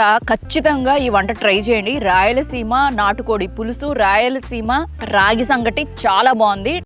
కూడా ఖచ్చితంగా ఈ వంట ట్రై చేయండి. రాయలసీమ నాటుకోడి పులుసు, రాయలసీమ రాగి సంగటి చాలా బాగుంది.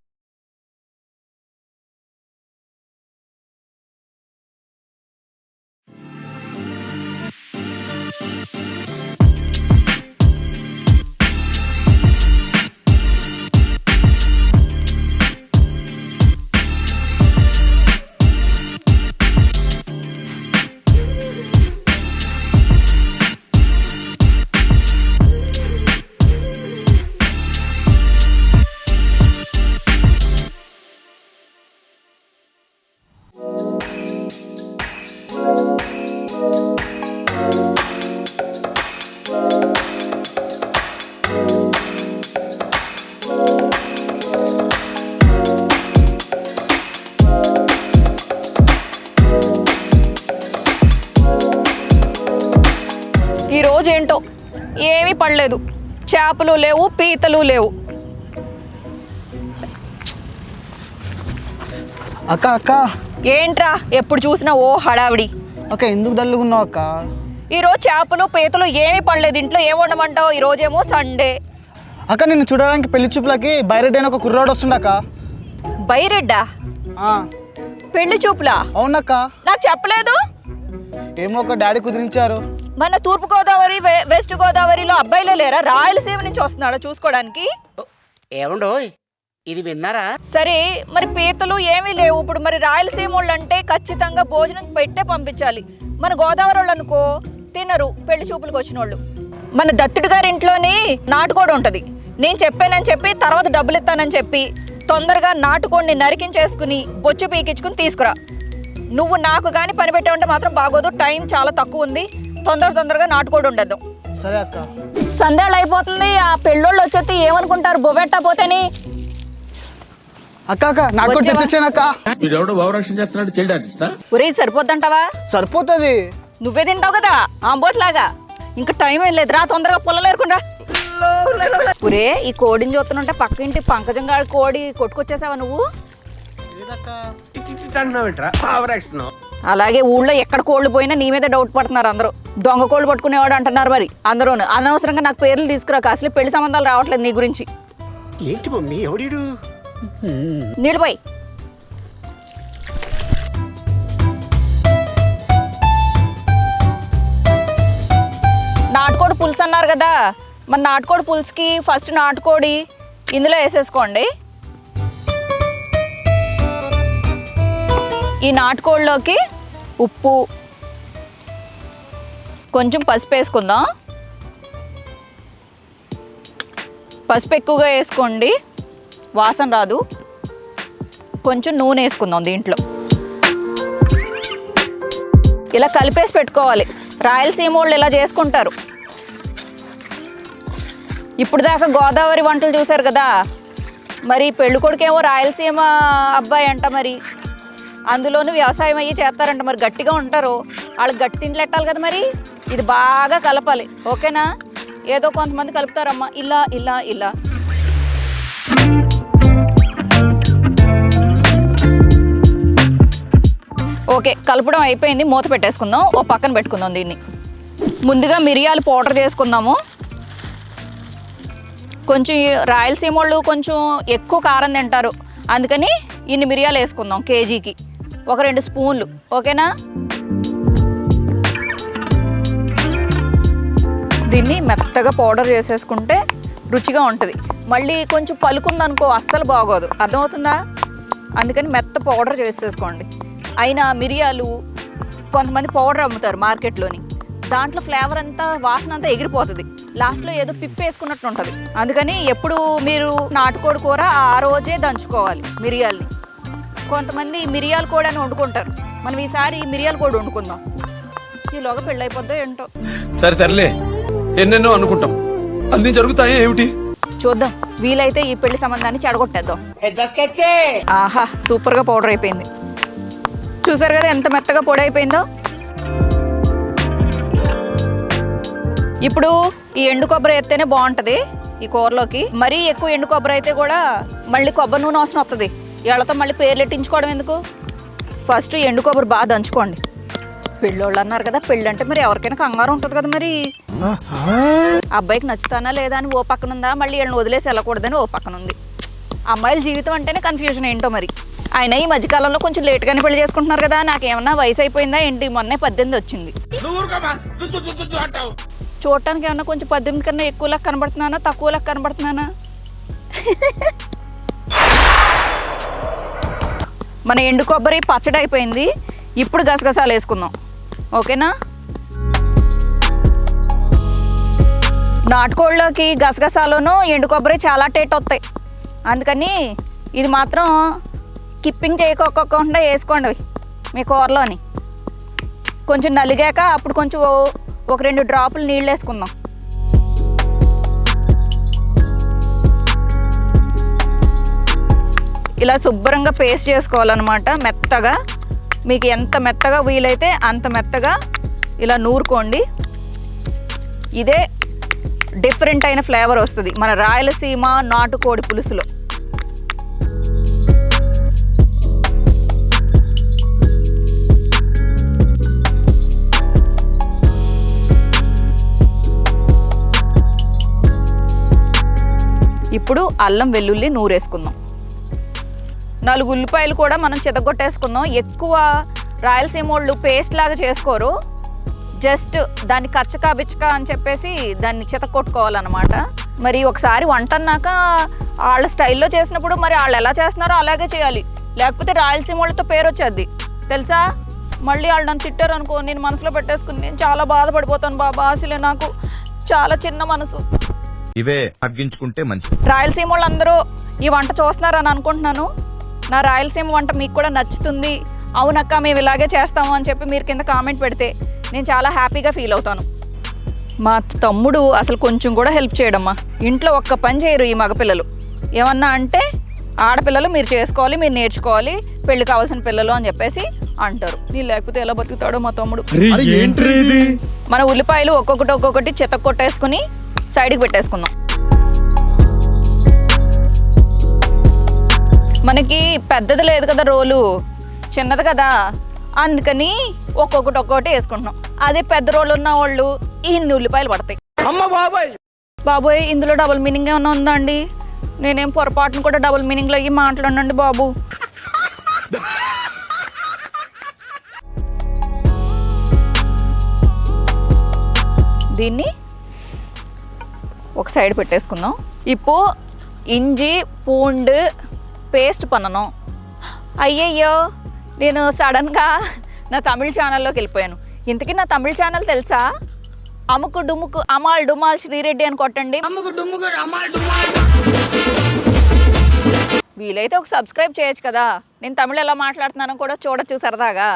ఈ రోజు ఏంటో ఏమీ పడలేదు, చేపలు లేవు, పీతలు లేవు. అక్క అక్క ఏంట్రా ఎప్పుడు చూసినా ఓ హడావిడి. అక్క ఎందుకు డల్లుగున్నావు అక్క? ఈరోజు చేపలు పీతలు ఏమీ పడలేదు. ఇంట్లో ఏం వండమంటావు? ఈరోజేమో సండే. అక్క నిన్ను చూడడానికి పెళ్లి చూపులకి బైరెడ్డి అని ఒక కుర్రాడు వస్తుండక్క. బైరెడ్డా? పెళ్లి చూపులా? అవునక్క. నాకు చెప్పలేదు. ఏమో ఒక డాడీ కుదిరించారు. మన తూర్పు గోదావరి వెస్ట్ గోదావరిలో అబ్బాయిలే లేరా? రాయలసీమ నుంచి వస్తున్నాడా చూసుకోవడానికి? ఏమండో ఇది విన్నారా? సరే మరి పీతలు ఏమీ లేవు. ఇప్పుడు మరి రాయలసీమ వాళ్ళు అంటే ఖచ్చితంగా భోజనం పెట్టే పంపించాలి. మన గోదావరి వాళ్ళు అనుకో తినరు పెళ్లి చూపులకు వచ్చిన వాళ్ళు. మన దత్తుడి గారి ఇంట్లోని నాటుకోడి ఉంటుంది. నేను చెప్పానని చెప్పి తర్వాత డబ్బులు ఇస్తానని చెప్పి తొందరగా నాటుకోడిని నరికించేసుకుని బొచ్చు పీకించుకుని తీసుకురా. నువ్వు నాకు కానీ పని పెట్టావంటే మాత్రం బాగోదు. టైం చాలా తక్కువ ఉంది. తొందరగా నాటుకోడి ఉండద్దు. సరే అక్క. సందేళ్ళు అయిపోతుంది. ఆ పెళ్ళోళ్ళు వచ్చేస్తే ఏమనుకుంటారు? బొబెట్టా పోతేని. అక్క అక్క నాటుకోడి తెచ్చానక్క. ఒరే సరిపోద్దంటావా? సరిపోతుంది. నువ్వే తింటావు కదా ఆంబోట్ లాగా. ఇంకా టైం ఏం లేదురా, తొందరగా పుల్లలు ఏరుకుంటా. ఒరే ఈ కోడిని చూస్తుంటే పక్క ఇంటి పంకజం గారి కోడి కొట్టుకొచ్చేసావా నువ్వు? అలాగే ఊళ్ళో ఎక్కడ కోళ్ళు పోయినా నీ మీద డౌట్ పడుతున్నారు అందరూ. దొంగ కోళ్ళు పట్టుకునేవాడు అంటున్నారు. మరి అందరూ అనవసరంగా నాకు పేర్లు తీసుకురాక. అసలు పెళ్లి సంబంధాలు రావట్లేదు నీ గురించి. ఏంటి మమ్మీ ఎవడీడు? నీళ్ళుపోయి నాటుకోడి పులుసు అన్నారు కదా. మన నాటుకోడి పులుసుకి ఫస్ట్ నాటుకోడి ఇందులో వేసేసుకోండి. ఈ నాటుకోడిలోకి ఉప్పు, కొంచెం పసుపు వేసుకుందాం. పసుపు ఎక్కువగా వేసుకోండి, వాసన రాదు. కొంచెం నూనె వేసుకుందాం దీంట్లో. ఇలా కలిపేసి పెట్టుకోవాలి. రాయలసీమ వాళ్ళు ఇలా చేసుకుంటారు. ఇప్పుడు దాకా గోదావరి వంటలు చూశారు కదా. మరి పెళ్ళికొడుకేమో రాయలసీమ అబ్బాయి అంట. మరి అందులోనూ వ్యవసాయం అయ్యి చేస్తారంట. మరి గట్టిగా ఉంటారు. వాళ్ళకి గట్టి తిండి పెట్టాలి కదా. మరి ఇది బాగా కలపాలి. ఓకేనా? ఏదో కొంతమంది కలుపుతారమ్మా ఇలా ఇలా ఇలా. ఓకే కలపడం అయిపోయింది. మూత పెట్టేసుకుందాం. ఓ పక్కన పెట్టుకుందాం దీన్ని. ముందుగా మిరియాలు పౌడర్ చేసుకుందాము. కొంచెం రాయలసీమ వాళ్ళు కొంచెం ఎక్కువ కారం తింటారు. అందుకని ఇన్ని మిరియాలు వేసుకుందాం కేజీకి. ఒక 2 స్పూన్లు. ఓకేనా? దీన్ని మెత్తగా పౌడర్ చేసేసుకుంటే రుచిగా ఉంటుంది. మళ్ళీ కొంచెం పలుకుందనుకో అస్సలు బాగోదు. అర్థమవుతుందా? అందుకని మెత్త పౌడర్ చేసేసుకోండి. అయినా మిరియాలు కొంతమంది పౌడర్ అమ్ముతారు మార్కెట్లోని. దాంట్లో ఫ్లేవర్ అంతా వాసన అంతా ఎగిరిపోతుంది. లాస్ట్లో ఏదో పిప్పి వేసుకున్నట్టు ఉంటుంది. అందుకని ఎప్పుడు మీరు నాటుకోడి కూర ఆ రోజే దంచుకోవాలి మిరియాల్ని. కొంతమంది మిరియాల కోడి అని వండుకుంటారు. మనం ఈసారి మిరియాల కోడి వండుకుందాం. ఈలోగా పెళ్ళైపోద్దో ఏంటో. సరే తరలే, ఎన్నెన్నో అనుకుంటాం, అన్ని జరుగుతాయి ఏమిటి చూద్దాం. వీలైతే ఈ పెళ్లి సంబంధాన్ని చెడగొట్టేద్దాం. ఆహా సూపర్గా పౌడర్ అయిపోయింది. చూసారు కదా ఎంత మెత్తగా పొడి అయిపోయిందో. ఇప్పుడు ఈ ఎండు కొబ్బరి ఎత్తేనే బాగుంటుంది ఈ కూరలోకి. మరీ ఎక్కువ ఎండు కొబ్బరి అయితే కూడా మళ్ళీ కొబ్బరి నూనె అవసరం వస్తుంది. వీళ్ళతో మళ్ళీ పేర్లు ఎట్టించుకోవడం ఎందుకు? ఫస్ట్ ఎండు కొబ్బరి బాగా దంచుకోండి. పెళ్ళోళ్ళు అన్నారు కదా, పెళ్ళి అంటే మరి ఎవరికైనా కంగారు ఉంటుంది కదా. మరి అబ్బాయికి నచ్చుతానా లేదా అని ఓ పక్కన ఉందా, మళ్ళీ వీళ్ళని వదిలేసి వెళ్ళకూడదని ఓ పక్కన ఉంది. అమ్మాయిల జీవితం అంటేనే కన్ఫ్యూజన్ ఏంటో మరి. ఆయన ఈ మధ్యకాలంలో కొంచెం లేట్గానే పెళ్లి చేసుకుంటున్నారు కదా. నాకేమన్నా వయసు అయిపోయిందా ఏంటి? మొన్నే 18 వచ్చింది. చూడటానికి ఏమన్నా కొంచెం 18 కన్నా ఎక్కువలా కనబడుతున్నానా, తక్కువలా కనబడుతున్నానా? మన ఎండు కొబ్బరి పచ్చడి అయిపోయింది. ఇప్పుడు గసగసాలు వేసుకుందాం, ఓకేనా? నాటుకోళ్ళలోకి గసగసాలను ఎండు కొబ్బరి చాలా టేస్ట్ వస్తాయి. అందుకని ఇది మాత్రం కిప్పింగ్ చేయకోకుండా వేసుకోండి మీ కూరలోని. కొంచెం నలిగాక అప్పుడు కొంచెం ఒక 2 డ్రాపులు నీళ్ళు వేసుకుందాం. ఇలా శుభ్రంగా పేస్ట్ చేసుకోవాలన్నమాట మెత్తగా. మీకు ఎంత మెత్తగా వీలైతే అంత మెత్తగా ఇలా నూరుకోండి. ఇదే డిఫరెంట్ అయిన ఫ్లేవర్ వస్తుంది మన రాయలసీమ నాటుకోడి పులుసులో. ఇప్పుడు అల్లం వెల్లుల్లి నూరేసుకుందాం. 4 ఉల్లిపాయలు కూడా మనం చితగొట్టేసుకుందాం. ఎక్కువ రాయలసీమ వాళ్ళు పేస్ట్ లాగా చేసుకోరు, జస్ట్ దాన్ని కచ్చకా బిచ్చకా అని చెప్పేసి దాన్ని చితగొట్టుకోవాలన్నమాట. మరి ఒకసారి వంట అన్నాక వాళ్ళ స్టైల్లో చేసినప్పుడు మరి వాళ్ళు ఎలా చేస్తున్నారో అలాగే చేయాలి, లేకపోతే రాయలసీమ వాళ్ళతో పేరు వచ్చేది తెలుసా. మళ్ళీ వాళ్ళు నన్ను తిట్టారు అనుకో, నేను మనసులో పెట్టేసుకుని నేను చాలా బాధపడిపోతాను బాబా. అసలే నాకు చాలా చిన్న మనసు. ఇవే తగ్గించుకుంటే మంచి. రాయలసీమ వాళ్ళందరూ ఈ వంట చూస్తున్నారని అనుకుంటున్నాను. నా రాయలసీమ వంట మీకు కూడా నచ్చుతుంది, అవునక్క మేము ఇలాగే చేస్తాము అని చెప్పి మీరు కింద కామెంట్ పెడితే నేను చాలా హ్యాపీగా ఫీల్ అవుతాను. మా తమ్ముడు అసలు కొంచెం కూడా హెల్ప్ చేయడమ్మా. ఇంట్లో ఒక్క పని చేయరు ఈ మగపిల్లలు. ఏమన్నా అంటే ఆడపిల్లలు మీరు చేసుకోవాలి, మీరు నేర్చుకోవాలి, పెళ్లి కావాల్సిన పిల్లలు అని చెప్పేసి అంటారు. నేను లేకపోతే ఎలా బతుకుతాడో మా తమ్ముడు. మన ఉల్లిపాయలు ఒక్కొక్కటి చితక్కొట్టేసుకుని సైడ్కి పెట్టేసుకుందాం. మనకి పెద్దది లేదు కదా రోలు, చిన్నది కదా, అందుకని ఒక్కొక్కటి వేసుకుంటున్నాం. అదే పెద్ద రోలు ఉన్న వాళ్ళు ఇన్ని ఉల్లిపాయలు పడతాయి. బాబోయ్ ఇందులో డబుల్ మీనింగ్ ఏమన్నా ఉందా అండి? నేనేం పొరపాటును కూడా డబుల్ మీనింగ్లో అయ్యి మాట్లాడండి బాబు. దీన్ని ఒక సైడ్ పెట్టేసుకుందాం. ఇప్పుడు ఇంజి పూండు పేస్ట్ పన్నను. అయ్యయ్యో నేను సడన్గా నా తమిళ ఛానల్లోకి వెళ్ళిపోయాను. ఇంతకీ నా తమిళ ఛానల్ తెలుసా? అముకు డుముకు అమాల్ డుమాల్ శ్రీరెడ్డి అని కొట్టండి. వీలైతే ఒక సబ్స్క్రైబ్ చేయొచ్చు కదా. నేను తమిళ ఎలా మాట్లాడుతున్నానో కూడా చూడొచ్చు సరదాగా.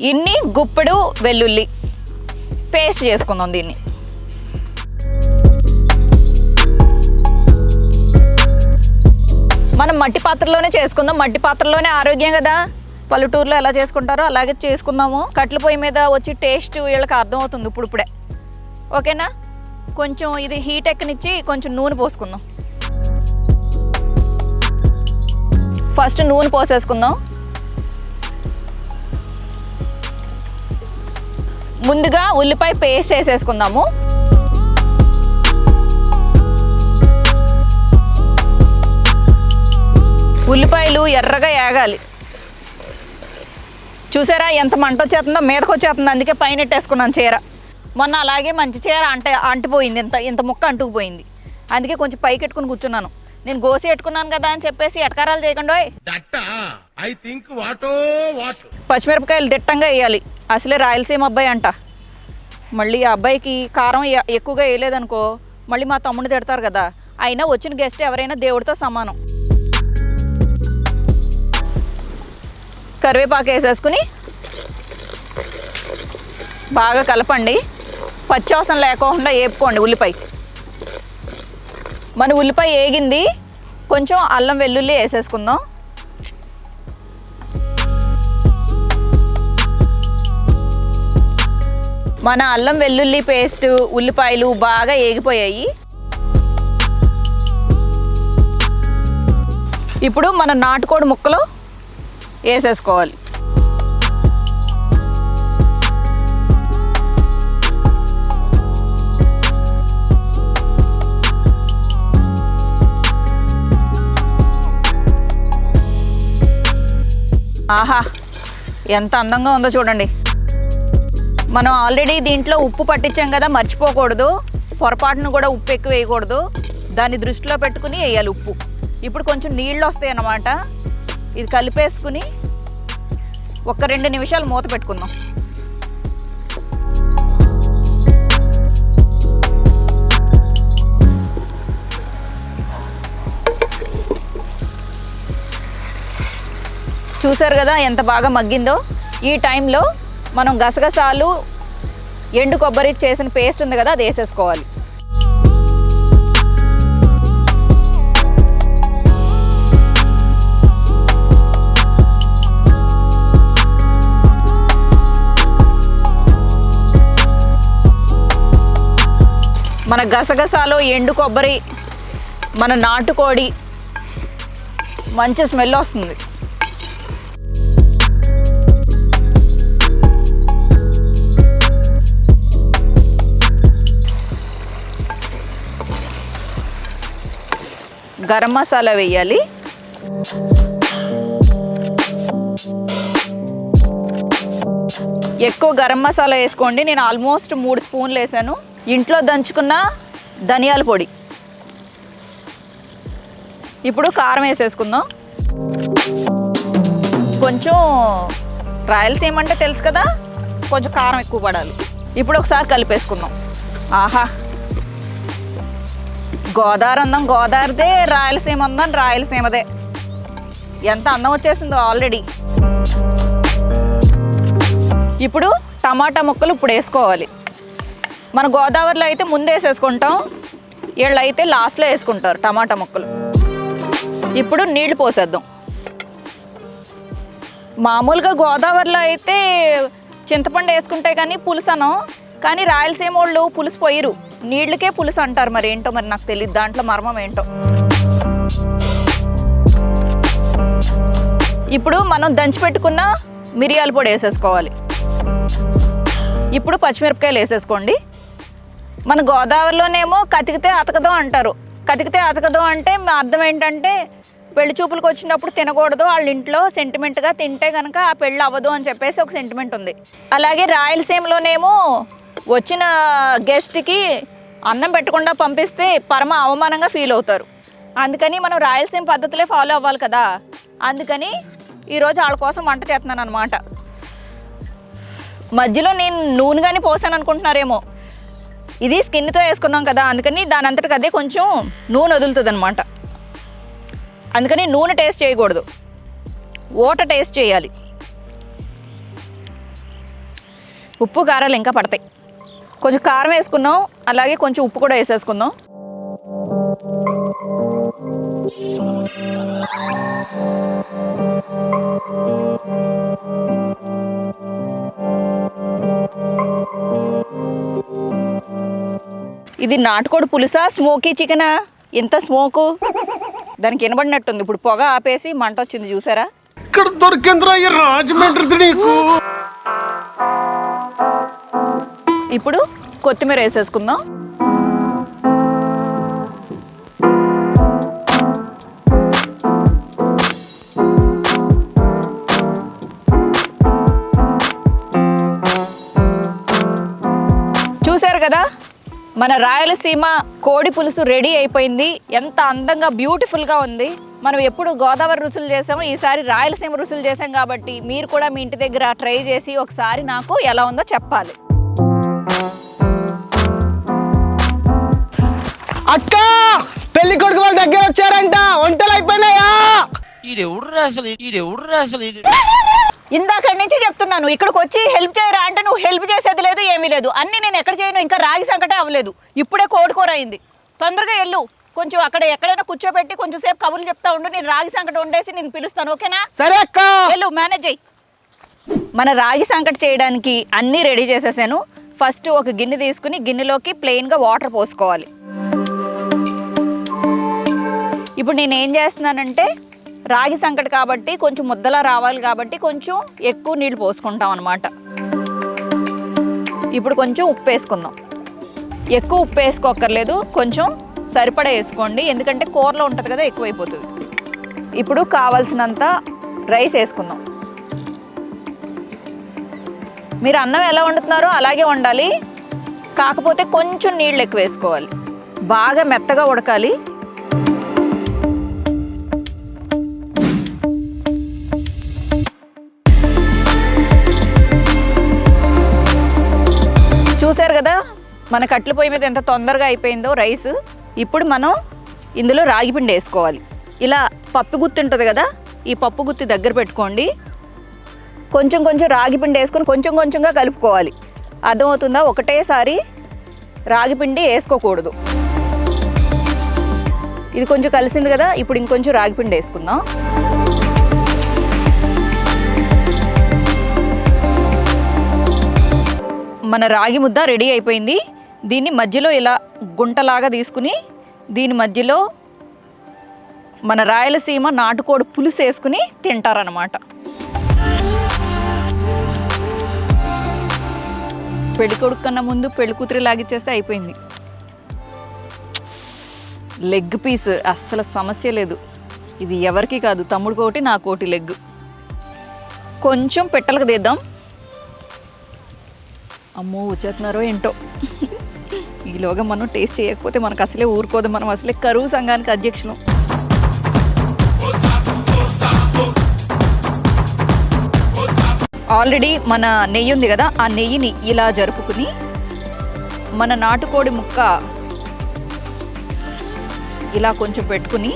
ఇన్ని గుప్పెడు వెల్లుల్లి పేస్ట్ చేసుకుందాం. దీన్ని మనం మట్టి పాత్రలోనే చేసుకుందాం. మట్టి పాత్రలోనే ఆరోగ్యం కదా, పల్లెటూరులో ఎలా చేసుకుంటారో అలాగే చేసుకుందాము. కట్ల పొయ్యి మీద వచ్చి టేస్ట్ వీళ్ళకి అర్థం అవుతుంది ఇప్పుడిప్పుడే, ఓకేనా? కొంచెం ఇది హీట్ ఎక్కనిచ్చి కొంచెం నూనె పోసుకుందాం. ఫస్ట్ నూనె పోసేసుకుందాం. ముందుగా ఉల్లిపాయ పేస్ట్ వేసేసుకుందాము. ఉల్లిపాయలు ఎర్రగా ఏగాలి. చూసారా ఎంత మంట వచ్చేస్తుందో, మీదకి వచ్చేస్తుంది. అందుకే పైన పెట్టేసుకున్నాను చీర. మొన్న అలాగే మంచి చీర అంటిపోయింది, ఇంత ముక్క అంటుకుపోయింది. అందుకే కొంచెం పైకి ఎట్టుకుని కూర్చున్నాను. నేను గోసి ఎట్టుకున్నాను కదా అని చెప్పేసి ఎటకారాలు చేయకుండా పచ్చిమిరపకాయలు దిట్టంగా వేయాలి. అసలే రాయలసీమ అబ్బాయి అంట. మళ్ళీ ఆ అబ్బాయికి కారం ఎక్కువగా వేయలేదనుకో మళ్ళీ మా తమ్ముడిని తిడతారు కదా. అయినా వచ్చిన గెస్ట్ ఎవరైనా దేవుడితో సమానం. కరివేపాకు వేసేసుకుని బాగా కలపండి. పచ్చివాసన లేకుండా వేపుకోండి ఉల్లిపాయ. మన ఉల్లిపాయ వేగింది. కొంచెం అల్లం వెల్లుల్లి వేసేసుకుందాం. మన అల్లం వెల్లుల్లి పేస్ట్ ఉల్లిపాయలు బాగా వేగిపోయాయి. ఇప్పుడు మన నాటుకోడి ముక్కలు వేసేసుకోవాలి. ఆహా, ఎంత అందంగా ఉందో చూడండి. మనం ఆల్రెడీ దీంట్లో ఉప్పు పట్టించాం కదా, మర్చిపోకూడదు. పొరపాటును కూడా ఉప్పు ఎక్కువ వేయకూడదు, దాన్ని దృష్టిలో పెట్టుకుని వేయాలి ఉప్పు. ఇప్పుడు కొంచెం నీళ్ళు వస్తాయి అన్నమాట. ఇది కలిపేసుకుని ఒక 2 నిమిషాలు మూత పెట్టుకుందాం. చూసారు కదా ఎంత బాగా మగ్గిందో. ఈ టైంలో మనం గసగసాలు, ఎండు కొబ్బరి చేసిన పేస్ట్ ఉంది కదా, అది వేసేసుకోవాలి. మన గసగసాలు, ఎండు కొబ్బరి, మన నాటుకోడి మంచి స్మెల్ వస్తుంది. గరం మసాలా వేయాలి. ఎక్కువ గరం మసాలా వేసుకోండి. నేను ఆల్మోస్ట్ 3 స్పూన్లు వేసాను. ఇంట్లో దంచుకున్న ధనియాల పొడి. ఇప్పుడు కారం వేసేసుకుందాం. కొంచెం రాయలసీమ అంటే తెలుసు కదా, కొంచెం కారం ఎక్కువ పడాలి. ఇప్పుడు ఒకసారి కలిపేసుకుందాం. ఆహా, గోదావరి అందం గోదావరిదే, రాయలసీమ అందం రాయలసీమదే. ఎంత అందం వచ్చేసిందో ఆల్రెడీ. ఇప్పుడు టమాటా ముక్కలు ఇప్పుడు వేసుకోవాలి. మన గోదావరిలో అయితే ముందు వేసేసుకుంటాం, వీళ్ళు అయితే లాస్ట్లో వేసుకుంటారు టమాటా ముక్కలు. ఇప్పుడు నీళ్లు పోసేద్దాం. మామూలుగా గోదావరిలో అయితే చింతపండు వేసుకుంటే కానీ పులుసు అనం, కానీ రాయలసీమ వాళ్ళు పులుసు పోయిరు, నీళ్ళకే పులుసు అంటారు. మరి ఏంటో మరి నాకు తెలియదు, దాంట్లో మర్మం ఏంటో. ఇప్పుడు మనం దంచి పెట్టుకున్న మిరియాల పొడి వేసేసుకోవాలి. ఇప్పుడు పచ్చిమిరపకాయలు వేసేసుకోండి. మన గోదావరిలోనేమో కతికితే అతకదు అంటారు. కతికితే అతకదు అంటే అర్థం ఏంటంటే పెళ్లి చూపులకు వచ్చినప్పుడు తినకూడదు, వాళ్ళ ఇంట్లో సెంటిమెంట్గా తింటే కనుక ఆ పెళ్ళి అవ్వదు అని చెప్పేసి ఒక సెంటిమెంట్ ఉంది. అలాగే రాయలసీమలోనేమో వచ్చిన గెస్ట్కి అన్నం పెట్టకుండా పంపిస్తే పరమ అవమానంగా ఫీల్ అవుతారు. అందుకని మనం రాయలసీమ పద్ధతులే ఫాలో అవ్వాలి కదా. అందుకని ఈరోజు వాళ్ళ కోసం వంట చేస్తున్నాను అనమాట. మధ్యలో నేను నూనె కానీ పోసాను అనుకుంటున్నారేమో. ఇది స్కిన్తో వేసుకున్నాం కదా, అందుకని దాని అంతటికి అదే కొంచెం నూనె వదులుతుంది అనమాట. అందుకని నూనె టేస్ట్ చేయకూడదు, ఓట టేస్ట్ చేయాలి. ఉప్పు కారాలు ఇంకా పడతాయి. కొంచెం కారం వేసుకున్నాం, అలాగే కొంచెం ఉప్పు కూడా వేసేసుకుందాం. ఇది నాటుకోడి పులుసా, స్మోకీ చికెనా? ఎంత స్మోకు, దానికి వినబడినట్టుంది. ఇప్పుడు పొగ ఆపేసి మంట వచ్చింది చూసారా. ఇక్కడ దొరికేంద్రా ఈ రాజమండ్రి నీకు. ఇప్పుడు కొత్తిమీర వేసేసుకుందాం. చూసారు కదా, మన రాయలసీమ కోడి పులుసు రెడీ అయిపోయింది. ఎంత అందంగా బ్యూటిఫుల్గా ఉంది. మనం ఎప్పుడు గోదావరి రుచులు చేసాము, ఈసారి రాయలసీమ రుచులు చేసాం కాబట్టి మీరు కూడా మీ ఇంటి దగ్గర ట్రై చేసి ఒకసారి నాకు ఎలా ఉందో చెప్పాలి. అక్క, పెళ్లి కొడుకు వాళ్ళ దగ్గర వచ్చారంట, వంటలు అయిపోయినాయా? ఇందాక నుంచి చెప్తున్నాను, ఇక్కడికి వచ్చి హెల్ప్ చేయరా అంటే నువ్వు హెల్ప్ చేసేది లేదు, ఏమీ లేదు. అన్నీ నేను ఎక్కడ చేయను, ఇంకా రాగి సంకటే అవ్వలేదు, ఇప్పుడే కోడికూర అయింది. తొందరగా వెళ్ళు, కొంచెం అక్కడ ఎక్కడైనా కూర్చోబెట్టి కొంచెం సేపు కబుర్లు చెప్తా ఉండు. నేను రాగి సంకట వండేసి నేను పిలుస్తాను, ఓకేనా? సరే అక్క, వెళ్ళు, మేనేజ్ అయ్యి. మన రాగి సంకట చేయడానికి అన్నీ రెడీ చేసేసాను. ఫస్ట్ ఒక గిన్నె తీసుకుని గిన్నెలోకి ప్లెయిన్గా వాటర్ పోసుకోవాలి. ఇప్పుడు నేను ఏం చేస్తున్నానంటే రాగి సంకటి కాబట్టి కొంచెం ముద్దలా రావాలి కాబట్టి కొంచెం ఎక్కువ నీళ్ళు పోసుకుంటాం అన్నమాట. ఇప్పుడు కొంచెం ఉప్పు వేసుకుందాం. ఎక్కువ ఉప్పు వేసుకోక్కర్లేదు, కొంచెం సరిపడా వేసుకోండి, ఎందుకంటే కూరలో ఉంటుంది కదా ఎక్కువైపోతుంది. ఇప్పుడు కావాల్సినంత రైస్ వేసుకుందాం. మీరు అన్నం ఎలా వండుతున్నారో అలాగే వండాలి, కాకపోతే కొంచెం నీళ్ళు ఎక్కువ వేసుకోవాలి. బాగా మెత్తగా ఉడకాలి. చూసారు కదా మన కట్టెల పొయ్యి మీద ఎంత తొందరగా అయిపోయిందో రైస్. ఇప్పుడు మనం ఇందులో రాగి పిండి వేసుకోవాలి. ఇలా పప్పు గుత్తి ఉంటుంది కదా, ఈ పప్పు గుత్తి దగ్గర పెట్టుకోండి. కొంచెం కొంచెం రాగి పిండి వేసుకొని కొంచెం కొంచెంగా కలుపుకోవాలి. అర్థమవుతుందా? ఒకటేసారి రాగి పిండి వేసుకోకూడదు. ఇది కొంచెం కలిసింది కదా, ఇప్పుడు ఇంకొంచెం రాగి పిండి వేసుకుందాం. మన రాగి ముద్ద రెడీ అయిపోయింది. దీన్ని మధ్యలో ఇలా గుంటలాగా తీసుకుని దీని మధ్యలో మన రాయలసీమ నాటుకోడి పులుసు వేసుకుని తింటారనమాట. పెళ్ళికొడుకు కన్నా ముందు పెళ్లి కూతురు లాగిచ్చేస్తే అయిపోయింది. లెగ్ పీస్ అస్సలు సమస్య లేదు. ఇది ఎవరికి కాదు, తమ్ముడు కోటి నా కోటి లెగ్. కొంచెం పెట్టలకు తీద్దాం. అమ్మో వచ్చేస్తున్నారో ఏంటో. ఈలోగా మనం టేస్ట్ చేయకపోతే మనకు అసలే ఊరుకోదు. మనం అసలే కరువు సంఘానికి అధ్యక్షులం. ఆల్రెడీ మన నెయ్యి ఉంది కదా, ఆ నెయ్యిని ఇలా జరుపుకుని మన నాటుకోడి ముక్క ఇలా కొంచెం పెట్టుకుని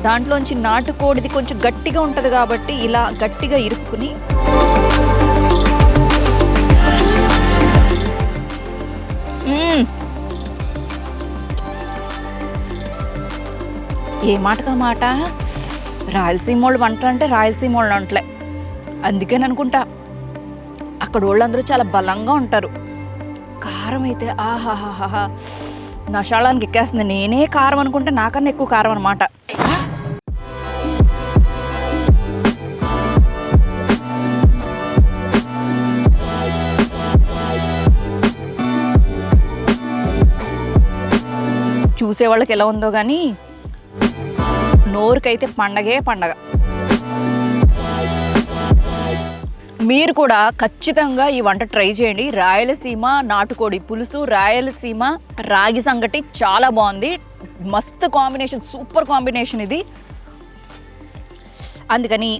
దాంట్లోంచి నాటుకోడిది కొంచెం గట్టిగా ఉంటుంది కాబట్టి ఇలా గట్టిగా ఇరుక్కుని ఏ మాటకా మాట, రాయలసీమ వాళ్ళు వంట అంటే రాయలసీమ వాళ్ళు వంటలే. అందుకని అనుకుంటా అక్కడ వాళ్ళందరూ చాలా బలంగా ఉంటారు. కారం అయితే ఆహాహాహా నషాళానికి ఎక్కేస్తుంది. నేనే కారం అనుకుంటే నాకన్నా ఎక్కువ కారం అనమాట. చూసేవాళ్ళకి ఎలా ఉందో కానీ నోరుకైతే పండగే పండగ. మీరు కూడా ఖచ్చితంగా ఈ వంట ట్రై చేయండి. రాయలసీమ నాటుకోడి పులుసు, రాయలసీమ రాగి సంగటి చాలా బాగుంది. మస్తు కాంబినేషన్, సూపర్ కాంబినేషన్ ఇది. అందుకని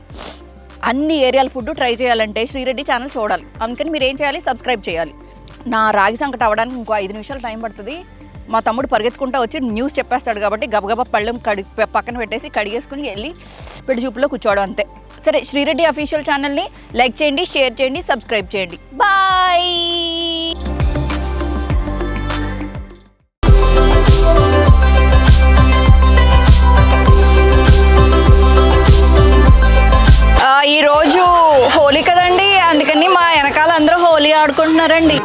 అన్ని ఏరియాల ఫుడ్ ట్రై చేయాలంటే శ్రీరెడ్డి ఛానల్ చూడాలి. అందుకని మీరు ఏం చేయాలి, సబ్స్క్రైబ్ చేయాలి. నా రాగి సంగటి అవ్వడానికి ఇంకో 5 నిమిషాలు టైం పడుతుంది. మా తమ్ముడు పరిగెత్తుకుంటూ వచ్చి న్యూస్ చెప్పేస్తాడు కాబట్టి గబగబా పళ్ళెం పక్కన పెట్టేసి కడిగేసుకుని వెళ్ళి పెళ్లి చూపులో కూర్చోవడం అంతే. సరే, శ్రీరెడ్డి అఫీషియల్ ఛానల్ని లైక్ చేయండి, షేర్ చేయండి, సబ్స్క్రైబ్ చేయండి. బాయ్. ఈరోజు హోలీ కదండి, అందుకని మా వెనకాల అందరూ హోలీ ఆడుకుంటున్నారండి.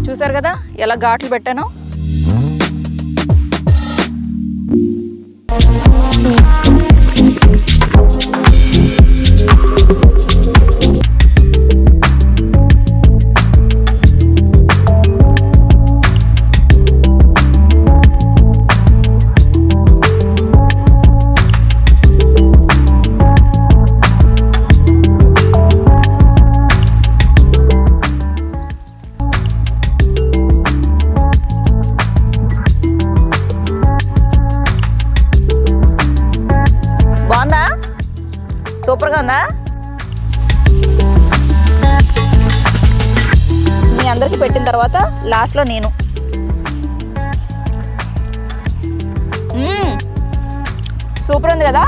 చూసారు కదా ఎలా ఘాట్లు పెట్టానో. సూపర్గా ఉందా? మీ అందరికి పెట్టిన తర్వాత లాస్ట్లో నేను సూపర్ ఉంది కదా.